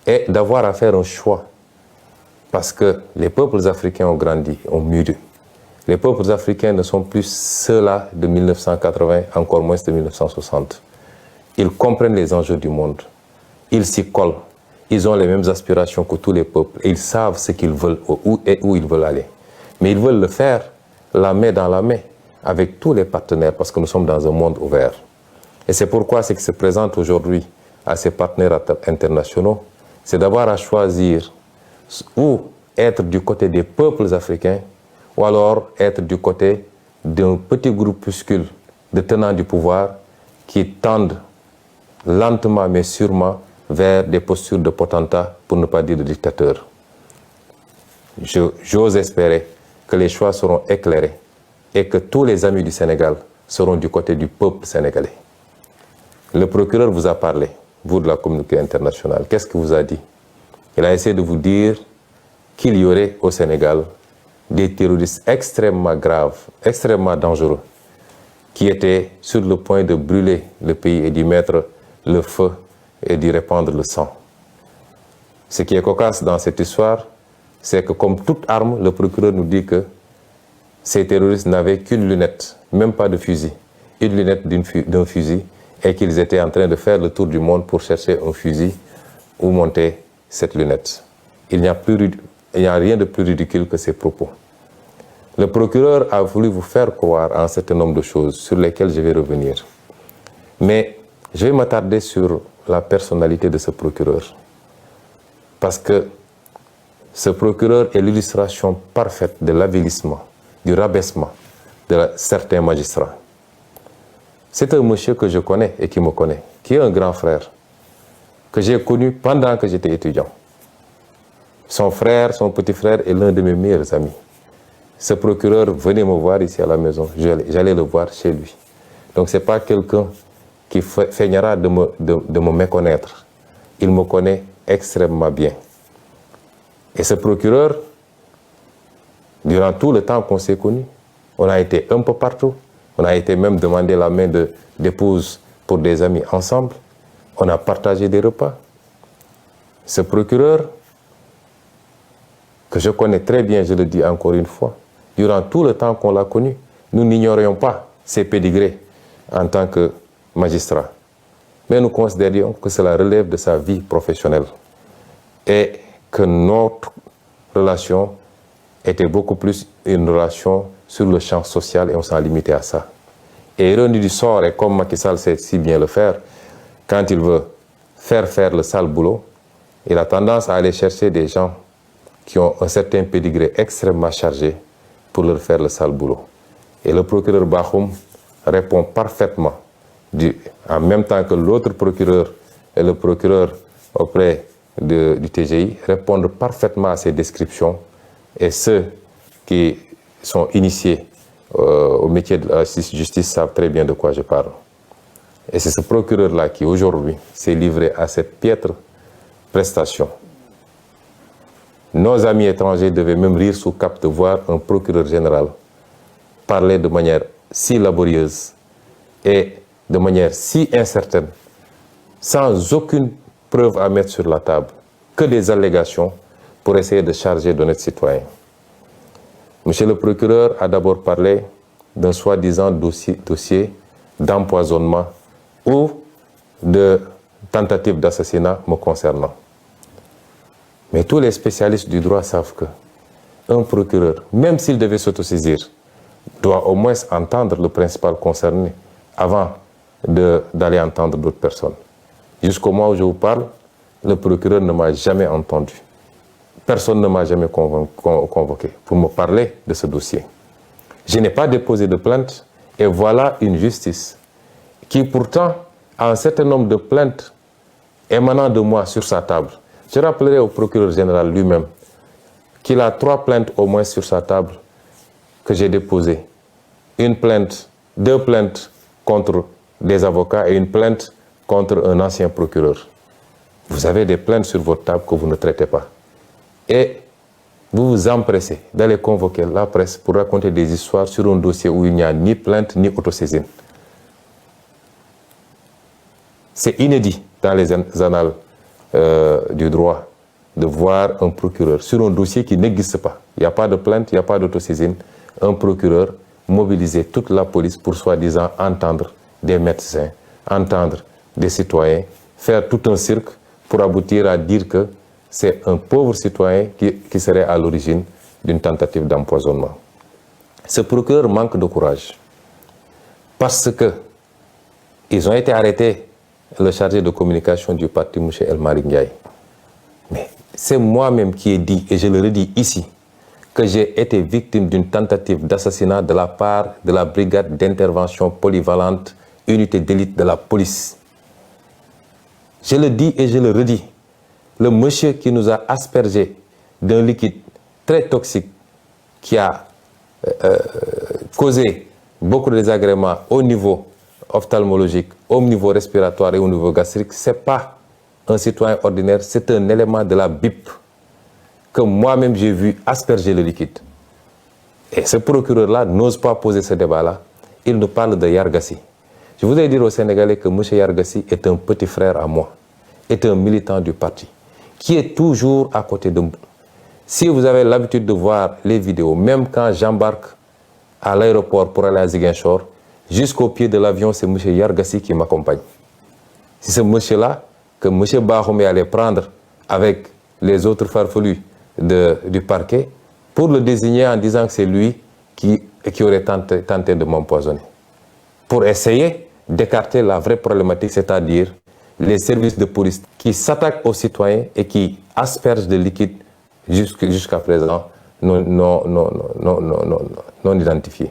est d'avoir à faire un choix. Parce que les peuples africains ont grandi, ont mûri. Les peuples africains ne sont plus ceux-là de 1980, encore moins de 1960. Ils comprennent les enjeux du monde. Ils s'y collent. Ils ont les mêmes aspirations que tous les peuples. Et ils savent ce qu'ils veulent et où ils veulent aller. Mais ils veulent le faire la main dans la main avec tous les partenaires parce que nous sommes dans un monde ouvert. Et c'est pourquoi ce qui se présente aujourd'hui à ces partenaires internationaux, c'est d'avoir à choisir ou être du côté des peuples africains ou alors être du côté d'un petit groupuscule de tenants du pouvoir qui tendent lentement mais sûrement vers des postures de potentats, pour ne pas dire de dictateurs. J'ose espérer que les choix seront éclairés et que tous les amis du Sénégal seront du côté du peuple sénégalais. Le procureur vous a parlé, vous de la communauté internationale. Qu'est-ce qu'il vous a dit? Il a essayé de vous dire qu'il y aurait au Sénégal des terroristes extrêmement graves, extrêmement dangereux, qui étaient sur le point de brûler le pays et d'y mettre le feu et d'y répandre le sang. Ce qui est cocasse dans cette histoire, c'est que comme toute arme, le procureur nous dit que ces terroristes n'avaient qu'une lunette, même pas de fusil, une lunette d'un fusil, et qu'ils étaient en train de faire le tour du monde pour chercher un fusil où monter cette lunette. Il n'y a rien de plus ridicule que ces propos. Le procureur a voulu vous faire croire à un certain nombre de choses sur lesquelles je vais revenir. Mais je vais m'attarder sur la personnalité de ce procureur. Parce que ce procureur est l'illustration parfaite de l'avilissement, du rabaissement de certains magistrats. C'est un monsieur que je connais et qui me connaît, qui est un grand frère, que j'ai connu pendant que j'étais étudiant. Son frère, son petit frère est l'un de mes meilleurs amis. Ce procureur venait me voir ici à la maison, j'allais le voir chez lui. Donc ce n'est pas quelqu'un qui feignera de me méconnaître. Il me connaît extrêmement bien. Et ce procureur, durant tout le temps qu'on s'est connus, on a été un peu partout. On a été même demander la main d'épouse pour des amis ensemble. On a partagé des repas. Ce procureur, que je connais très bien, je le dis encore une fois, durant tout le temps qu'on l'a connu, nous n'ignorions pas ses pédigrés en tant que magistrat. Mais nous considérions que cela relève de sa vie professionnelle et que notre relation était beaucoup plus une relation sur le champ social et on s'en limitait à ça. Et ironie du sort, et comme Macky Sall sait si bien le faire, quand il veut faire le sale boulot, il a tendance à aller chercher des gens qui ont un certain pédigré extrêmement chargé pour leur faire le sale boulot. Et le procureur Bakhoum répond parfaitement, en même temps que l'autre procureur et le procureur auprès du TGI répondent parfaitement à ces descriptions et ceux qui sont initiés au métier de la justice savent très bien de quoi je parle. Et c'est ce procureur-là qui aujourd'hui s'est livré à cette piètre prestation. Nos amis étrangers devaient même rire sous cap de voir un procureur général parler de manière si laborieuse et de manière si incertaine, sans aucune preuve à mettre sur la table, que des allégations pour essayer de charger d'honnêtes citoyens. Monsieur le procureur a d'abord parlé d'un soi-disant dossier d'empoisonnement ou de tentative d'assassinat me concernant. Mais tous les spécialistes du droit savent qu'un procureur, même s'il devait s'autosaisir, doit au moins entendre le principal concerné avant d'aller entendre d'autres personnes. Jusqu'au moment où je vous parle, le procureur ne m'a jamais entendu. Personne ne m'a jamais convoqué pour me parler de ce dossier. Je n'ai pas déposé de plainte et voilà une justice qui pourtant a un certain nombre de plaintes émanant de moi sur sa table. Je rappellerai au procureur général lui-même qu'il a 3 plaintes au moins sur sa table que j'ai déposées. Une plainte, 2 plaintes contre des avocats et une plainte contre un ancien procureur. Vous avez des plaintes sur votre table que vous ne traitez pas. Et vous vous empressez d'aller convoquer la presse pour raconter des histoires sur un dossier où il n'y a ni plainte ni autosaisine. C'est inédit dans les annales du droit de voir un procureur sur un dossier qui n'existe pas. Il n'y a pas de plainte, il n'y a pas d'autosaisine. Un procureur mobiliser toute la police pour soi-disant entendre des médecins, entendre des citoyens, faire tout un cirque pour aboutir à dire que c'est un pauvre citoyen qui serait à l'origine d'une tentative d'empoisonnement. Ce procureur manque de courage parce que ils ont été arrêtés, le chargé de communication du parti, M. El Malick Ndiaye. Mais c'est moi-même qui ai dit, et je le redis ici, que j'ai été victime d'une tentative d'assassinat de la part de la brigade d'intervention polyvalente, unité d'élite de la police. Je le dis et je le redis. Le monsieur qui nous a aspergé d'un liquide très toxique qui a causé beaucoup de désagréments au niveau ophtalmologique, au niveau respiratoire et au niveau gastrique, ce n'est pas un citoyen ordinaire, c'est un élément de la BIP que moi-même j'ai vu asperger le liquide. Et ce procureur-là n'ose pas poser ce débat-là. Il nous parle de Yargassi. Je voudrais dire aux Sénégalais que M. Yargassi est un petit frère à moi, est un militant du parti, qui est toujours à côté de moi. Si vous avez l'habitude de voir les vidéos, même quand j'embarque à l'aéroport pour aller à Ziguinchor, jusqu'au pied de l'avion, c'est M. Yargassi qui m'accompagne. C'est ce monsieur-là que M. Bahoumé allait prendre avec les autres farfelus du parquet pour le désigner en disant que c'est lui qui aurait tenté de m'empoisonner. Pour essayer d'écarter la vraie problématique, c'est-à-dire les services de police qui s'attaquent aux citoyens et qui aspergent de liquide jusqu'à présent non identifiés.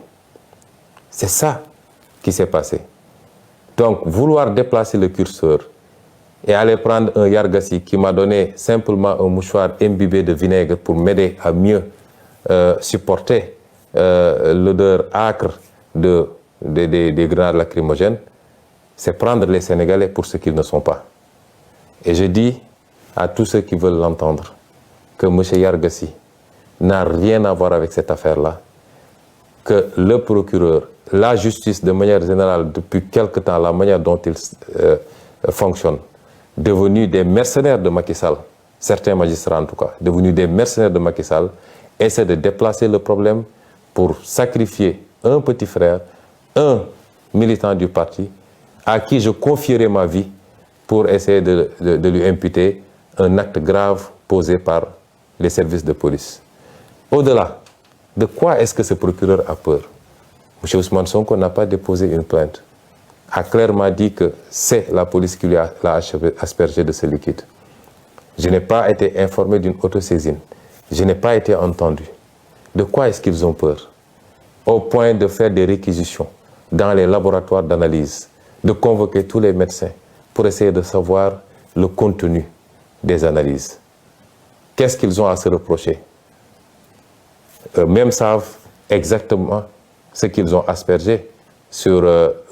C'est ça qui s'est passé. Donc, vouloir déplacer le curseur et aller prendre un Yargassi qui m'a donné simplement un mouchoir imbibé de vinaigre pour m'aider à mieux supporter l'odeur âcre des grenades lacrymogènes, c'est prendre les Sénégalais pour ce qu'ils ne sont pas. Et je dis à tous ceux qui veulent l'entendre que M. Yargassi n'a rien à voir avec cette affaire-là, que le procureur, la justice de manière générale, depuis quelque temps, la manière dont il fonctionne, devenus des mercenaires de Macky Sall, certains magistrats en tout cas, devenus des mercenaires de Macky Sall, essaient de déplacer le problème pour sacrifier un petit frère, un militant du parti, à qui je confierai ma vie pour essayer de lui imputer un acte grave posé par les services de police. Au-delà, de quoi est-ce que ce procureur a peur? M. Ousmane Sonko n'a pas déposé une plainte, a clairement dit que c'est la police qui l'a aspergé de ce liquide. Je n'ai pas été informé d'une autosaisine. Je n'ai pas été entendu. De quoi est-ce qu'ils ont peur? Au point de faire des réquisitions dans les laboratoires d'analyse, de convoquer tous les médecins pour essayer de savoir le contenu des analyses. Qu'est-ce qu'ils ont à se reprocher? Eux-mêmes savent exactement ce qu'ils ont aspergé sur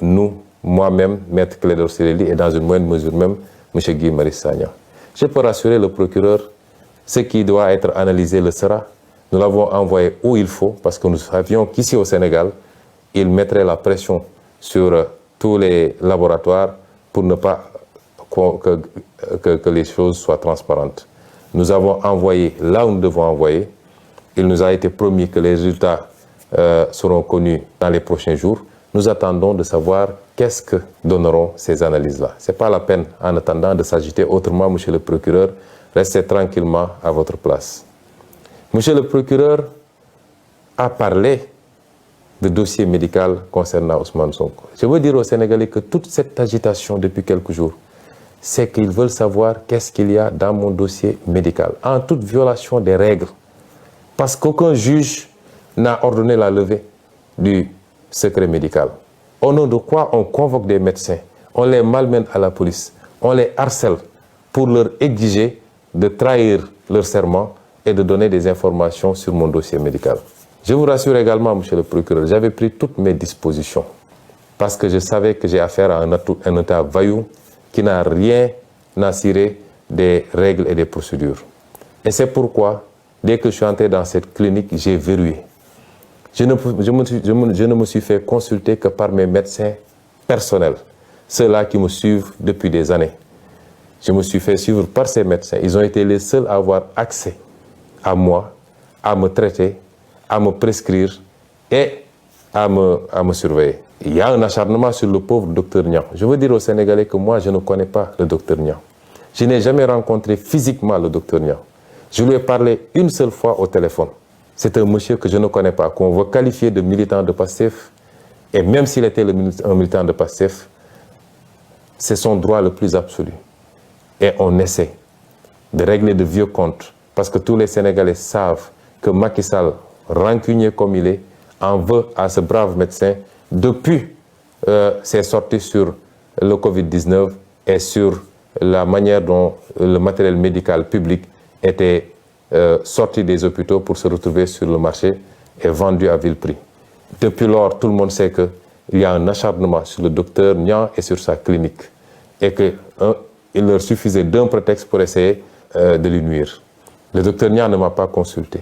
nous, moi-même, Maître Clédor Ciré Ly, et dans une moindre mesure même, M. Guy Marius Sagna. Je peux rassurer le procureur, ce qui doit être analysé le sera. Nous l'avons envoyé où il faut, parce que nous savions qu'ici au Sénégal, il mettrait la pression sur tous les laboratoires pour ne pas que les choses soient transparentes. Nous avons envoyé là où nous devons envoyer. Il nous a été promis que les résultats seront connus dans les prochains jours. Nous attendons de savoir qu'est-ce que donneront ces analyses-là. Ce n'est pas la peine, en attendant, de s'agiter autrement, monsieur le procureur. Restez tranquillement à votre place. Monsieur le procureur a parlé de dossier médical concernant Ousmane Sonko. Je veux dire aux Sénégalais que toute cette agitation depuis quelques jours, c'est qu'ils veulent savoir qu'est-ce qu'il y a dans mon dossier médical, en toute violation des règles. Parce qu'aucun juge n'a ordonné la levée du secret médical. Au nom de quoi on convoque des médecins, on les malmène à la police, on les harcèle pour leur exiger de trahir leur serment et de donner des informations sur mon dossier médical. Je vous rassure également, monsieur le procureur, j'avais pris toutes mes dispositions parce que je savais que j'ai affaire à un État vaillou qui n'a rien à cirer des règles et des procédures. Et c'est pourquoi, dès que je suis entré dans cette clinique, j'ai verrouillé. Je ne me suis fait consulter que par mes médecins personnels, ceux-là qui me suivent depuis des années. Je me suis fait suivre par ces médecins. Ils ont été les seuls à avoir accès à moi, à me traiter, à me prescrire et à me surveiller. Il y a un acharnement sur le pauvre docteur Niang. Je veux dire aux Sénégalais que moi, je ne connais pas le docteur Niang. Je n'ai jamais rencontré physiquement le docteur Niang. Je lui ai parlé une seule fois au téléphone. C'est un monsieur que je ne connais pas, qu'on veut qualifier de militant de PASTEF. Et même s'il était un militant de PASTEF, c'est son droit le plus absolu. Et on essaie de régler de vieux comptes. Parce que tous les Sénégalais savent que Macky Sall, rancunier comme il est, en veut à ce brave médecin depuis ses sorties sur le Covid-19 et sur la manière dont le matériel médical public était sorti des hôpitaux pour se retrouver sur le marché et vendu à vil prix. Depuis lors, tout le monde sait qu'il y a un acharnement sur le docteur Niang et sur sa clinique et qu'il leur suffisait d'un prétexte pour essayer de lui nuire. Le docteur Niang ne m'a pas consulté.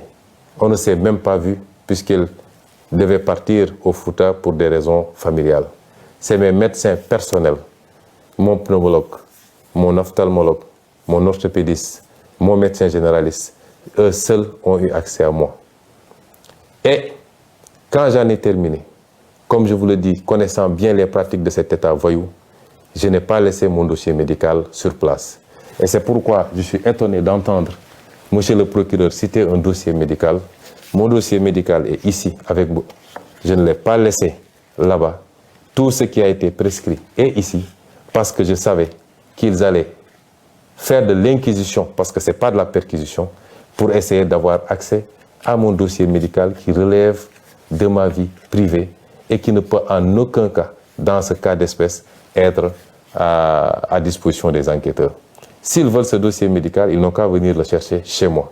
On ne s'est même pas vu puisqu'il devait partir au Fouta pour des raisons familiales. C'est mes médecins personnels, mon pneumologue, mon ophtalmologue, mon orthopédiste, mon médecin généraliste, eux seuls ont eu accès à moi. Et quand j'en ai terminé, comme je vous le dis, connaissant bien les pratiques de cet état voyou, je n'ai pas laissé mon dossier médical sur place. Et c'est pourquoi je suis étonné d'entendre monsieur le procureur citer un dossier médical. Mon dossier médical est ici avec vous. Je ne l'ai pas laissé là-bas. Tout ce qui a été prescrit est ici parce que je savais qu'ils allaient faire de l'inquisition, parce que ce n'est pas de la perquisition, pour essayer d'avoir accès à mon dossier médical qui relève de ma vie privée et qui ne peut en aucun cas, dans ce cas d'espèce, être à disposition des enquêteurs. S'ils veulent ce dossier médical, ils n'ont qu'à venir le chercher chez moi.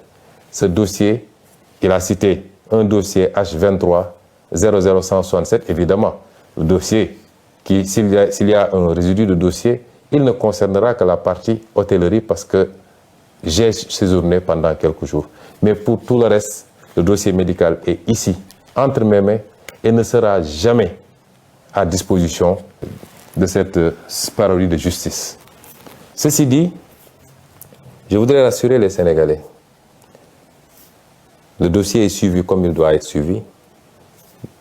Ce dossier, il a cité un dossier H23 00167, évidemment. Le dossier, s'il y a un résidu de dossier, il ne concernera que la partie hôtellerie parce que j'ai séjourné pendant quelques jours. Mais pour tout le reste, le dossier médical est ici, entre mes mains, et ne sera jamais à disposition de cette parodie de justice. Ceci dit, je voudrais rassurer les Sénégalais. Le dossier est suivi comme il doit être suivi.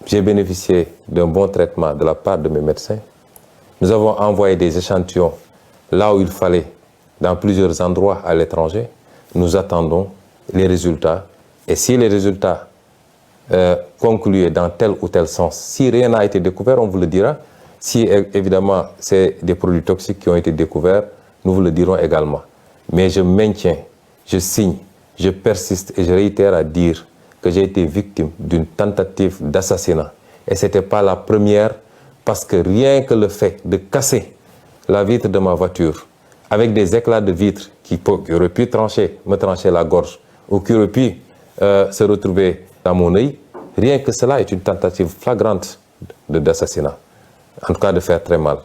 J'ai bénéficié d'un bon traitement de la part de mes médecins. Nous avons envoyé des échantillons là où il fallait, dans plusieurs endroits à l'étranger. Nous attendons les résultats. Et si les résultats concluent dans tel ou tel sens, si rien n'a été découvert, on vous le dira. Si évidemment c'est des produits toxiques qui ont été découverts, nous vous le dirons également. Mais je maintiens, je signe, je persiste et je réitère à dire que j'ai été victime d'une tentative d'assassinat. Et ce n'était pas la première, parce que rien que le fait de casser la vitre de ma voiture avec des éclats de vitre qui auraient pu me trancher la gorge ou qui auraient pu se retrouver dans mon œil, rien que cela est une tentative flagrante d'assassinat, en tout cas de faire très mal.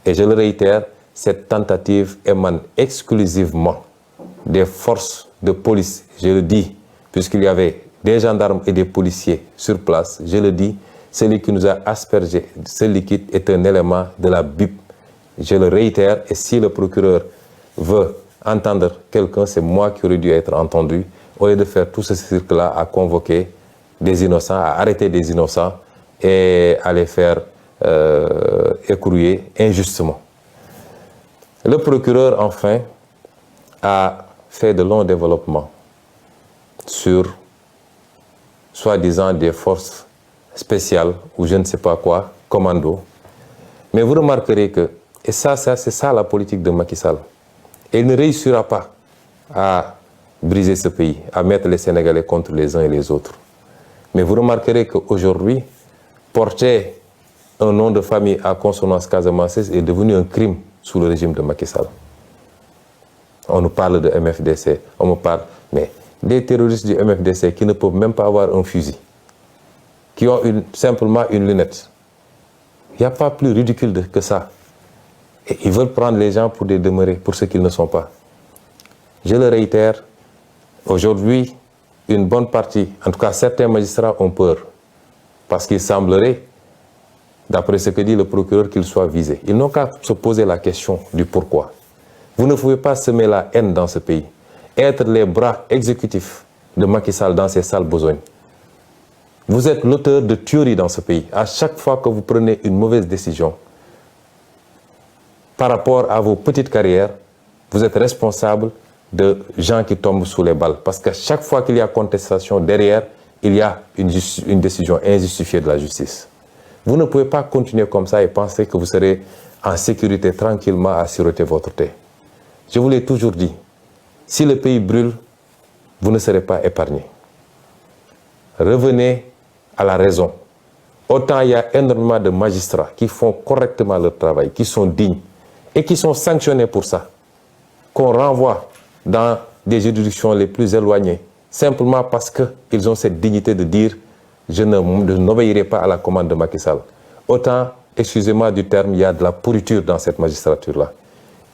Et je le réitère, cette tentative émane exclusivement des forces de police, je le dis, puisqu'il y avait des gendarmes et des policiers sur place, je le dis, celui qui nous a aspergé ce liquide est un élément de la BIP. Je le réitère, et si le procureur veut entendre quelqu'un, c'est moi qui aurais dû être entendu, au lieu de faire tout ce cirque-là à convoquer des innocents, à arrêter des innocents et à les faire écrouiller injustement. Le procureur, enfin, a fait de longs développements sur, soi-disant, des forces spéciales ou je ne sais pas quoi, commando. Mais vous remarquerez que, et ça c'est ça la politique de Macky Sall, et il ne réussira pas à briser ce pays, à mettre les Sénégalais contre les uns et les autres. Mais vous remarquerez qu'aujourd'hui, porter un nom de famille à consonance casamançaise est devenu un crime sous le régime de Macky Sall. On nous parle de MFDC, on me parle, mais des terroristes du MFDC qui ne peuvent même pas avoir un fusil, qui ont simplement une lunette. Il n'y a pas plus ridicule que ça. Et ils veulent prendre les gens pour des demeurés, pour ce qu'ils ne sont pas. Je le réitère, aujourd'hui, une bonne partie, en tout cas certains magistrats ont peur, parce qu'il semblerait, d'après ce que dit le procureur, qu'ils soient visés. Ils n'ont qu'à se poser la question du pourquoi. Vous ne pouvez pas semer la haine dans ce pays, être les bras exécutifs de Macky Sall dans ses sales besognes. Vous êtes l'auteur de tueries dans ce pays. À chaque fois que vous prenez une mauvaise décision par rapport à vos petites carrières, vous êtes responsable de gens qui tombent sous les balles. Parce qu'à chaque fois qu'il y a contestation derrière, il y a une décision injustifiée de la justice. Vous ne pouvez pas continuer comme ça et penser que vous serez en sécurité tranquillement à siroter votre thé. Je vous l'ai toujours dit, si le pays brûle, vous ne serez pas épargné. Revenez à la raison. Autant il y a énormément de magistrats qui font correctement leur travail, qui sont dignes et qui sont sanctionnés pour ça, qu'on renvoie dans des juridictions les plus éloignées, simplement parce qu'ils ont cette dignité de dire « je n'obéirai pas à la commande de Macky Sall ». Autant, excusez-moi du terme, il y a de la pourriture dans cette magistrature-là.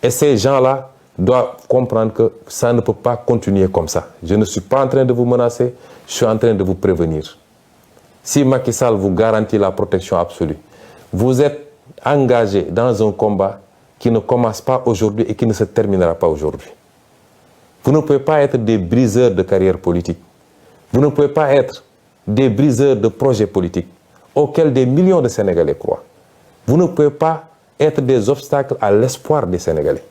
Et ces gens-là doivent comprendre que ça ne peut pas continuer comme ça. Je ne suis pas en train de vous menacer, je suis en train de vous prévenir. Si Macky Sall vous garantit la protection absolue, vous êtes engagé dans un combat qui ne commence pas aujourd'hui et qui ne se terminera pas aujourd'hui. Vous ne pouvez pas être des briseurs de carrière politique. Vous ne pouvez pas être des briseurs de projets politiques auxquels des millions de Sénégalais croient. Vous ne pouvez pas être des obstacles à l'espoir des Sénégalais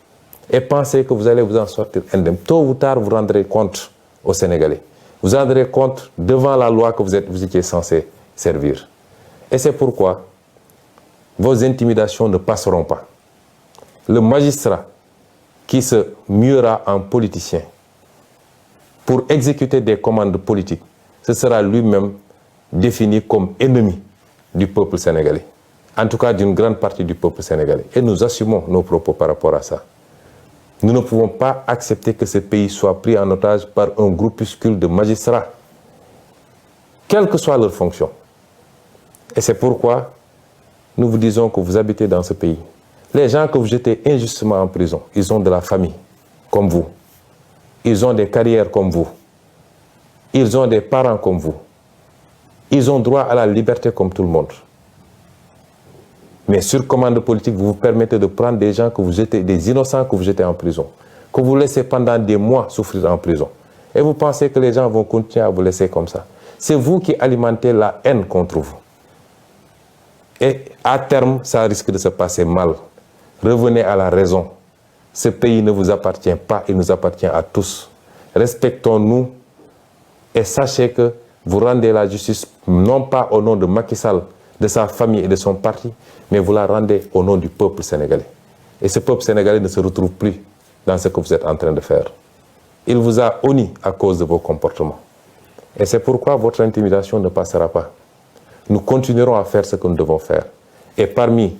et penser que vous allez vous en sortir indemne. Tôt ou tard, vous rendrez compte aux Sénégalais. Vous rendrez compte devant la loi que vous étiez censé servir. Et c'est pourquoi vos intimidations ne passeront pas. Le magistrat qui se muera en politicien pour exécuter des commandes politiques, ce sera lui-même défini comme ennemi du peuple sénégalais. En tout cas, d'une grande partie du peuple sénégalais. Et nous assumons nos propos par rapport à ça. Nous ne pouvons pas accepter que ce pays soit pris en otage par un groupuscule de magistrats, quelle que soit leur fonction. Et c'est pourquoi nous vous disons que vous habitez dans ce pays. Les gens que vous jetez injustement en prison, ils ont de la famille, comme vous. Ils ont des carrières comme vous. Ils ont des parents comme vous. Ils ont droit à la liberté comme tout le monde. Mais sur commande politique, vous vous permettez de prendre des gens que vous jetez, des innocents que vous jetez en prison, que vous laissez pendant des mois souffrir en prison. Et vous pensez que les gens vont continuer à vous laisser comme ça. C'est vous qui alimentez la haine contre vous. Et à terme, ça risque de se passer mal. Revenez à la raison. Ce pays ne vous appartient pas, il nous appartient à tous. Respectons-nous et sachez que vous rendez la justice non pas au nom de Macky Sall, de sa famille et de son parti, mais vous la rendez au nom du peuple sénégalais. Et ce peuple sénégalais ne se retrouve plus dans ce que vous êtes en train de faire. Il vous a honni à cause de vos comportements. Et c'est pourquoi votre intimidation ne passera pas. Nous continuerons à faire ce que nous devons faire. Et parmi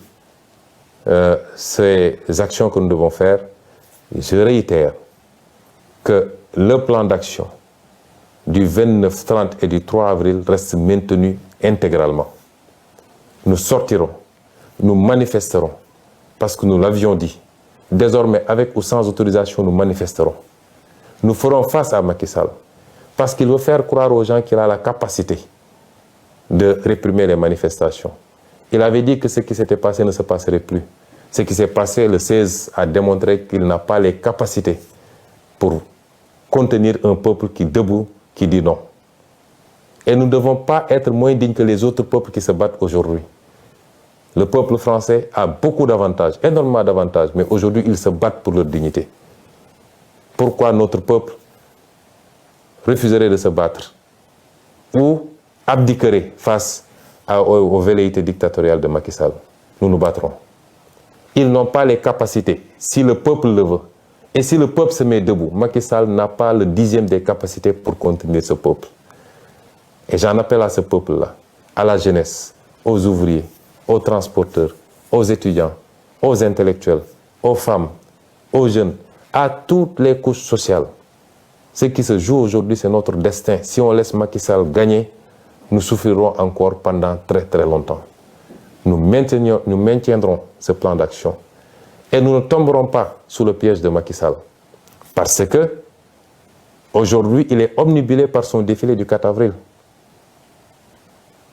ces actions que nous devons faire, je réitère que le plan d'action du 29, 30 et du 3 avril reste maintenu intégralement. Nous sortirons, nous manifesterons, parce que nous l'avions dit. Désormais, avec ou sans autorisation, nous manifesterons. Nous ferons face à Macky Sall, parce qu'il veut faire croire aux gens qu'il a la capacité de réprimer les manifestations. Il avait dit que ce qui s'était passé ne se passerait plus. Ce qui s'est passé le 16 a démontré qu'il n'a pas les capacités pour contenir un peuple qui est debout, qui dit non. Et nous ne devons pas être moins dignes que les autres peuples qui se battent aujourd'hui. Le peuple français a beaucoup d'avantages, énormément d'avantages, mais aujourd'hui, ils se battent pour leur dignité. Pourquoi notre peuple refuserait de se battre ou abdiquerait face aux velléités dictatoriales de Macky Sall? Nous nous battrons. Ils n'ont pas les capacités, si le peuple le veut. Et si le peuple se met debout, Macky Sall n'a pas le 10e des capacités pour contenir ce peuple. Et j'en appelle à ce peuple-là, à la jeunesse, aux ouvriers, aux transporteurs, aux étudiants, aux intellectuels, aux femmes, aux jeunes, à toutes les couches sociales. Ce qui se joue aujourd'hui, c'est notre destin. Si on laisse Macky Sall gagner, nous souffrirons encore pendant très très longtemps. Nous maintiendrons ce plan d'action. Et nous ne tomberons pas sous le piège de Macky Sall. Parce que, aujourd'hui, il est omnibulé par son défilé du 4 avril.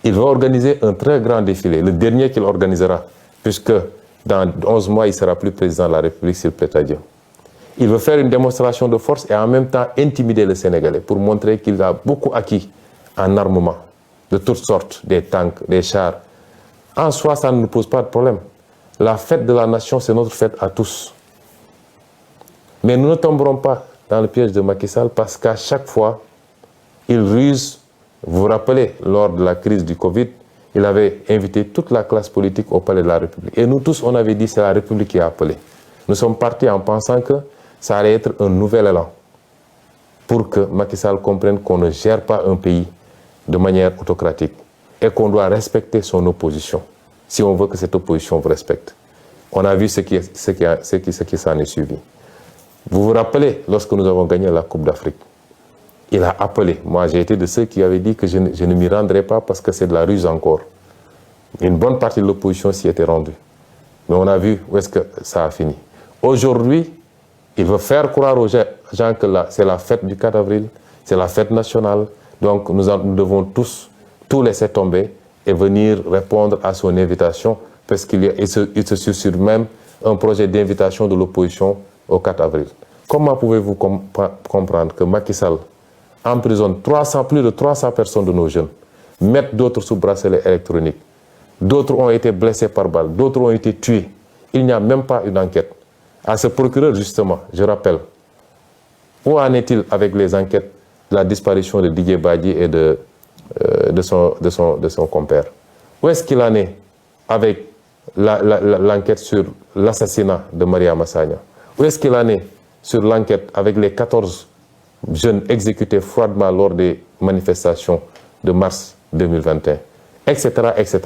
Il va organiser un très grand défilé, le dernier qu'il organisera, puisque dans 11 mois, il ne sera plus président de la République s'il plaît à Dieu. Il veut faire une démonstration de force et en même temps intimider le Sénégalais pour montrer qu'il a beaucoup acquis en armement, de toutes sortes, des tanks, des chars. En soi, ça ne nous pose pas de problème. La fête de la nation, c'est notre fête à tous. Mais nous ne tomberons pas dans le piège de Macky Sall parce qu'à chaque fois, il ruse. Vous vous rappelez, lors de la crise du Covid, il avait invité toute la classe politique au palais de la République. Et nous tous, on avait dit que c'est la République qui a appelé. Nous sommes partis en pensant que ça allait être un nouvel élan pour que Macky Sall comprenne qu'on ne gère pas un pays de manière autocratique et qu'on doit respecter son opposition, si on veut que cette opposition vous respecte. On a vu ce qui s'en est suivi. Vous vous rappelez, lorsque nous avons gagné la Coupe d'Afrique, il a appelé. Moi, j'ai été de ceux qui avaient dit que je ne m'y rendrai pas parce que c'est de la ruse encore. Une bonne partie de l'opposition s'y était rendue. Mais on a vu où est-ce que ça a fini. Aujourd'hui, il veut faire croire aux gens que c'est la fête du 4 avril, c'est la fête nationale. Donc, nous devons tous laisser tomber et venir répondre à son invitation parce qu'il se susurre même un projet d'invitation de l'opposition au 4 avril. Comment pouvez-vous comprendre que Macky Sall emprisonne plus de 300 personnes de nos jeunes, mettent d'autres sous bracelet électronique, d'autres ont été blessés par balle, d'autres ont été tués. Il n'y a même pas une enquête. À ce procureur, justement, je rappelle, où en est-il avec les enquêtes de la disparition de Didier Badji et de son compère? Où est-ce qu'il en est avec l'enquête sur l'assassinat de Maria Massagna? Où est-ce qu'il en est sur l'enquête avec les 14 jeunes exécutés froidement lors des manifestations de mars 2021, etc., etc.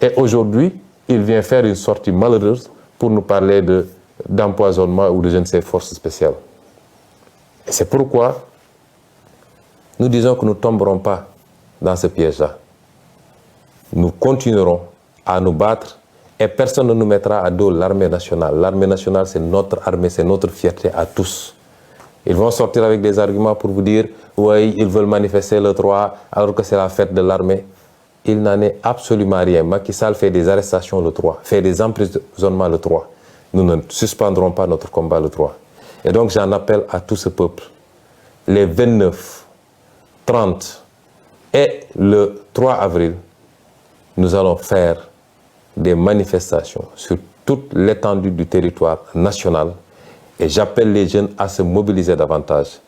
Et aujourd'hui, il vient faire une sortie malheureuse pour nous parler d'empoisonnement ou de je ne sais forces spéciales. Et c'est pourquoi nous disons que nous ne tomberons pas dans ce piège-là. Nous continuerons à nous battre et personne ne nous mettra à dos l'armée nationale. L'armée nationale, c'est notre armée, c'est notre fierté à tous. Ils vont sortir avec des arguments pour vous dire « oui, ils veulent manifester le 3 alors que c'est la fête de l'armée ». Il n'en est absolument rien. Macky Sall fait des arrestations le 3, fait des emprisonnements le 3. Nous ne suspendrons pas notre combat le 3. Et donc j'en appelle à tout ce peuple. Les 29, 30 et le 3 avril, nous allons faire des manifestations sur toute l'étendue du territoire national. Et j'appelle les jeunes à se mobiliser davantage,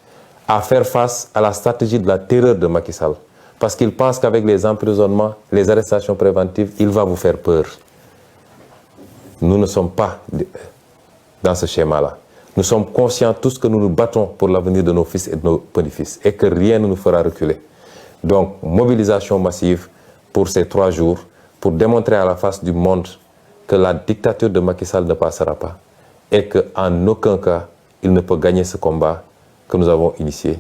à faire face à la stratégie de la terreur de Macky Sall. Parce qu'il pense qu'avec les emprisonnements, les arrestations préventives, il va vous faire peur. Nous ne sommes pas dans ce schéma-là. Nous sommes conscients tous que nous nous battons pour l'avenir de nos fils et de nos petits-fils et que rien ne nous fera reculer. Donc, mobilisation massive pour ces 3 jours pour démontrer à la face du monde que la dictature de Macky Sall ne passera pas et qu'en aucun cas, il ne peut gagner ce combat que nous avons initié.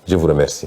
Je vous remercie.